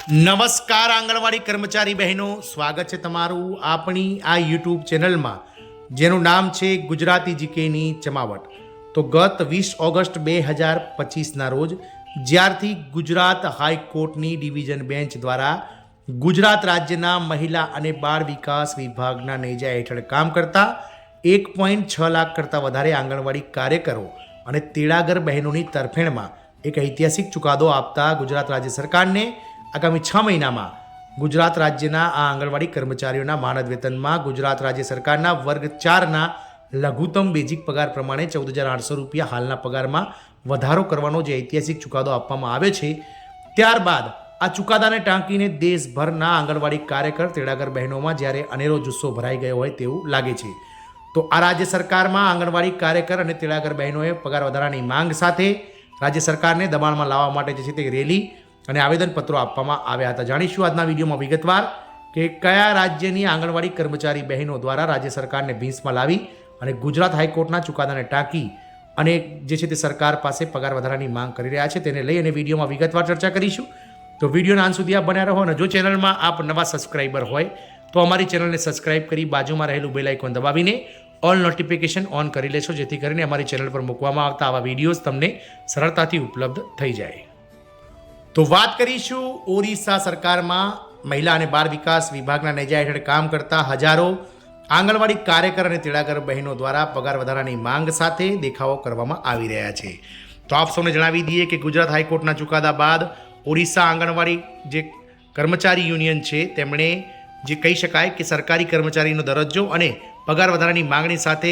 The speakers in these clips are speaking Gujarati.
નમસ્કાર આંગણવાડી કર્મચારી બહેનો, સ્વાગત છે તમારું આપણી આ યુટ્યુબ ચેનલમાં જેનું નામ છે ગુજરાતી જીકેની ચમાવટ। તો ગત 20 ઓગસ્ટ 2025ના રોજ જ્યારથી ગુજરાત હાઈકોર્ટની ડિવિઝન બેન્ચ દ્વારા ગુજરાત રાજ્યના મહિલા અને બાળ વિકાસ વિભાગના નેજા હેઠળ કામ કરતા 1.6 લાખ કરતાં વધારે આંગણવાડી કાર્યકરો અને તેડાગર બહેનોની તરફેણમાં એક ઐતિહાસિક ચુકાદો આપતા ગુજરાત રાજ્ય સરકારને આગામી 6 મહિનામાં ગુજરાત રાજ્યના આ આંગણવાડી કર્મચારીઓના માનદ વેતનમાં ગુજરાત રાજ્ય સરકારના વર્ગ 4ના લઘુત્તમ બેઝિક પગાર પ્રમાણે 14,800 રૂપિયા હાલના પગારમાં વધારો કરવાનો જે ઐતિહાસિક ચુકાદો આપવામાં આવ્યો છે, ત્યારબાદ આ ચુકાદાને ટાંકીને દેશભરના આંગણવાડી કાર્યકર તેડાગર બહેનોમાં જ્યારે અનેરો જુસ્સો ભરાઈ ગયો હોય તેવું લાગે છે। તો આ રાજ્ય સરકારમાં આંગણવાડી કાર્યકર અને તેડાગર બહેનોએ પગાર વધારાની માંગ સાથે રાજ્ય સરકારને દબાણમાં લાવવા માટે જે છે તે રેલી અને આવેદનપત્રો આપવામાં આવ્યા હતા। જાણીશું આજના વિડીયોમાં વિગતવાર કે કયા રાજ્યની આંગણવાડી કર્મચારી બહેનો દ્વારા રાજ્ય સરકારને ભીંસમાં લાવી અને ગુજરાત હાઈકોર્ટના ચુકાદાને ટાંકી અને જે છે તે સરકાર પાસે પગાર વધારાની માંગ કરી રહ્યા છે, તેને લઈ અને વિડીયોમાં વિગતવાર ચર્ચા કરીશું। તો વિડીયોના અંત સુધી આપ બન્યા રહો અને જો ચેનલમાં આપ નવા સબસ્ક્રાઈબર હોય તો અમારી ચેનલને સબસ્ક્રાઈબ કરી બાજુમાં રહેલું બેલ આઇકોન દબાવીને ઓલ નોટિફિકેશન ઓન કરી લેશો, જેથી કરીને અમારી ચેનલ પર મૂકવામાં આવતા આવા વિડીયોઝ તમને સરળતાથી ઉપલબ્ધ થઈ જાય। તો વાત કરીશું ઓરિસ્સા સરકારમાં મહિલા અને બાળ વિકાસ વિભાગના નેજા હેઠળ કામ કરતા હજારો આંગણવાડી કાર્યકર અને તેડાગર બહેનો દ્વારા પગાર વધારાની માંગ સાથે દેખાવો કરવામાં આવી રહ્યા છે। તો આપ સૌને જણાવી દઈએ કે ગુજરાત હાઈકોર્ટના ચુકાદા બાદ ઓરિસ્સા આંગણવાડી જે કર્મચારી યુનિયન છે તેમણે જે કહી શકાય કે સરકારી કર્મચારીનો દરજ્જો અને પગાર વધારાની માંગણી સાથે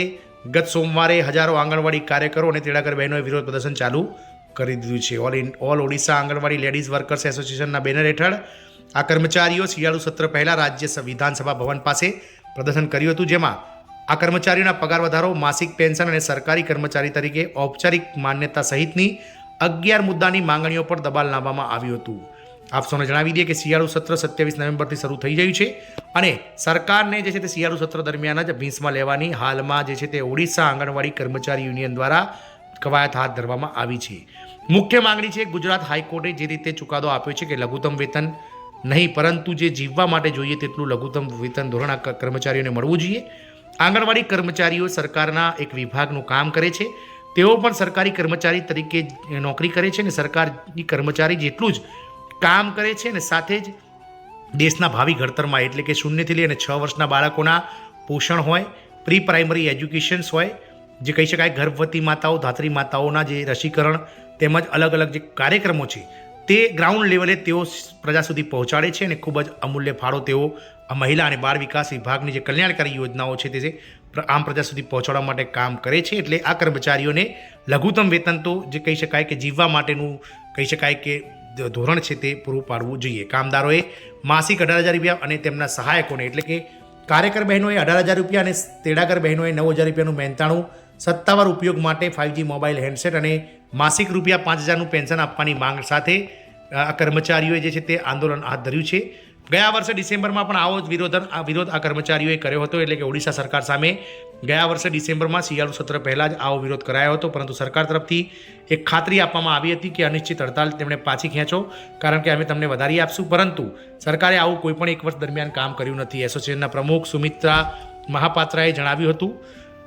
ગત સોમવારે હજારો આંગણવાડી કાર્યકરો અને તેડાગર બહેનોએ વિરોધ પ્રદર્શન ચાલુ કરી દીધું છે। ઓલ ઓડિશા આંગણવાડી લેડીઝ વર્કર્સ એસોસિએશનના બેનર હેઠળ આ કર્મચારીઓ શિયાળુ સત્ર પહેલાં રાજ્ય વિધાનસભા ભવન પાસે પ્રદર્શન કર્યું હતું, જેમાં આ કર્મચારીઓના પગાર વધારો, માસિક પેન્શન અને સરકારી કર્મચારી તરીકે ઔપચારિક માન્યતા સહિતની 11 મુદ્દાની માંગણીઓ પર દબાણ લાવવામાં આવ્યું હતું। આપ સૌને જણાવી દઈએ કે શિયાળુ સત્ર 27 નવેમ્બરથી શરૂ થઈ ગયું છે અને સરકારને જે છે તે શિયાળુ સત્ર દરમિયાન જ ભીંસમાં લેવાની હાલમાં જે છે તે ઓડિશા આંગણવાડી કર્મચારી યુનિયન દ્વારા કવાયત હાથ ધરવામાં આવી છે। મુખ્ય માંગણી છે ગુજરાત હાઈકોર્ટે જે રીતે ચુકાદો આપ્યો છે કે લઘુત્તમ વેતન નહીં પરંતુ જે જીવવા માટે જોઈએ તેટલું લઘુત્તમ વેતન ધોરણ આ કર્મચારીઓને મળવું જોઈએ। આંગણવાડી કર્મચારીઓ સરકારના એક વિભાગનું કામ કરે છે, તેઓ પણ સરકારી કર્મચારી તરીકે નોકરી કરે છે અને સરકારી કર્મચારી જેટલું જ કામ કરે છે અને સાથે જ દેશના ભાવિ ઘડતરમાં એટલે કે 0થી લઈને 6 વર્ષના બાળકોના પોષણ હોય, પ્રી પ્રાઇમરી એજ્યુકેશન્સ હોય, જે કહી શકાય ગર્ભવતી માતાઓ, ધાત્રી માતાઓના જે રસીકરણ તેમજ અલગ અલગ જે કાર્યક્રમો છે તે ગ્રાઉન્ડ લેવલે તેઓ પ્રજા સુધી પહોંચાડે છે અને ખૂબ જ અમૂલ્ય ફાળો તેઓ આ મહિલા અને બાળ વિકાસ વિભાગની જે કલ્યાણકારી યોજનાઓ છે તે આમ પ્રજા સુધી પહોંચાડવા માટે કામ કરે છે। એટલે આ કર્મચારીઓને લઘુત્તમ વેતન તો જે કહી શકાય કે જીવવા માટેનું કહી શકાય કે ધોરણ છે તે પૂરું પાડવું જોઈએ। કામદારોએ માસિક 18,000 રૂપિયા અને તેમના સહાયકોને એટલે કે કાર્યકર બહેનોએ 18,000 રૂપિયા અને તેડાગર બહેનોએ 9,000 રૂપિયાનું મહેનતાણું સત્તાવાર ઉપયોગ માટે 5G મોબાઈલ હેન્ડસેટ અને માસિક રૂપિયા 5,000નું પેન્શન આપવાની માંગ સાથે આ કર્મચારીઓએ જે છે તે આંદોલન હાથ ધર્યું છે। ગયા વર્ષે ડિસેમ્બરમાં પણ આવો જ વિરોધ આ કર્મચારીઓએ કર્યો હતો, એટલે કે ઓડિશા સરકાર સામે ગયા વર્ષે ડિસેમ્બરમાં શિયાળુ સત્ર પહેલાં જ આવો વિરોધ કરાયો હતો, પરંતુ સરકાર તરફથી એક ખાતરી આપવામાં આવી હતી કે અનિશ્ચિત હડતાલ તેમણે પાછી ખેંચો, કારણ કે અમે તમને વધારી આપશું, પરંતુ સરકારે આવું કોઈ પણ એક વર્ષ દરમિયાન કામ કર્યું નથી। એસોસિએશનના પ્રમુખ સુમિત્રા મહાપાત્રાએ જણાવ્યું હતું,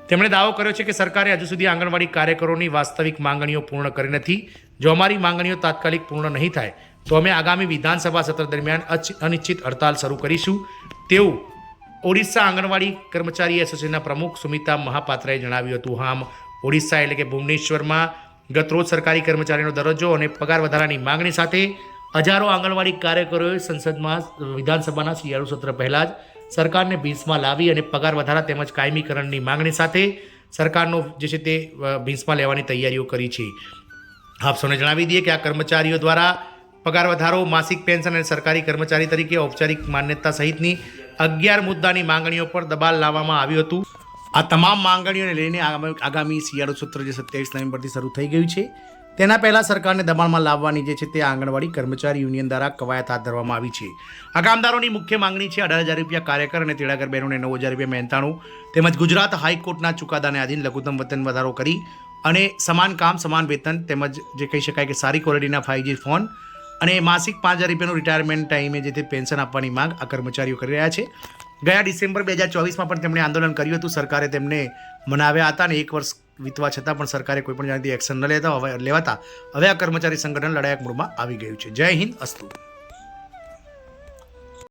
તેમણે દાવો કર્યો છે કે સરકારે હજુ સુધી આંગણવાડી કાર્યકરોની વાસ્તવિક માંગણીઓ પૂર્ણ કરી નથી। જો અમારી માંગણીઓ તાત્કાલિક પૂર્ણ નહીં થાય તો અમે આગામી વિધાનસભા સત્ર દરમિયાન અનિશ્ચિત હડતાલ શરૂ કરીશું, તેવું ઓડિશા આંગણવાડી કર્મચારી એસોસિએશનના પ્રમુખ સુમિતા મહાપાત્રાએ જણાવ્યું હતું। આમ ઓડિશા એટલે કે ભુવનેશ્વરમાં ગતરોજ સરકારી કર્મચારીનો દરજ્જો અને પગાર વધારાની માંગણી સાથે હજારો આંગણવાડી કાર્યકરોએ સંસદમાં વિધાનસભાના શિયાળુ સત્ર પહેલાં જ સરકારને ભીંસમાં લાવી અને પગાર વધારા તેમજ કાયમીકરણની માંગણી સાથે સરકારનો જે છે તે ભીંસમાં લેવાની તૈયારીઓ કરી છે। આપ સૌને જણાવી દઈએ કે આ કર્મચારીઓ દ્વારા પગાર વધારો, માસિક પેન્શન અને સરકારી કર્મચારી તરીકે ઔપચારિક માન્યતા સહિતની 11 મુદ્દાની માંગણીઓ પર દબાણ લાવવામાં આવ્યું હતું। આ તમામ માંગણીઓને લઈને આગામી શિયાળુ સત્ર જે 27 નવેમ્બરથી શરૂ થઈ ગયું છે, તેના પહેલાં સરકારને દબાણમાં લાવવાની જે છે તે આંગણવાડી કર્મચારી યુનિયન દ્વારા કવાયત હાથ ધરવામાં આવી છે। આ કામદારોની મુખ્ય માંગણી છે 18,000 રૂપિયા કાર્યકર અને તેડાગર બહેનોને 9,000 રૂપિયા મહેનતાણું તેમજ ગુજરાત હાઈકોર્ટના ચુકાદાને આધીન લઘુત્તમ વેતન વધારો કરી અને સમાન કામ સમાન વેતન તેમજ જે કહી શકાય કે સારી ક્વોલિટીના 5G ફોન અને માસિક 5,000 રૂપિયાનું રિટાયરમેન્ટ ટાઈમે જે તે પેન્શન આપવાની માંગ આ કર્મચારીઓ કરી રહ્યા છે. ગયા ડિસેમ્બર 2024માં પણ તેમણે આંદોલન કર્યું હતું. સરકારે તેમને મનાવ્યા હતા અને 1 વર્ષ વીતવા છતાં પણ સરકારે કોઈ પણ જાતની એક્શન ન લેવાતા હવે આ કર્મચારી સંગઠન લડાયક મૂડમાં આવી ગયું છે. જય હિન્દ, અસ્તુ.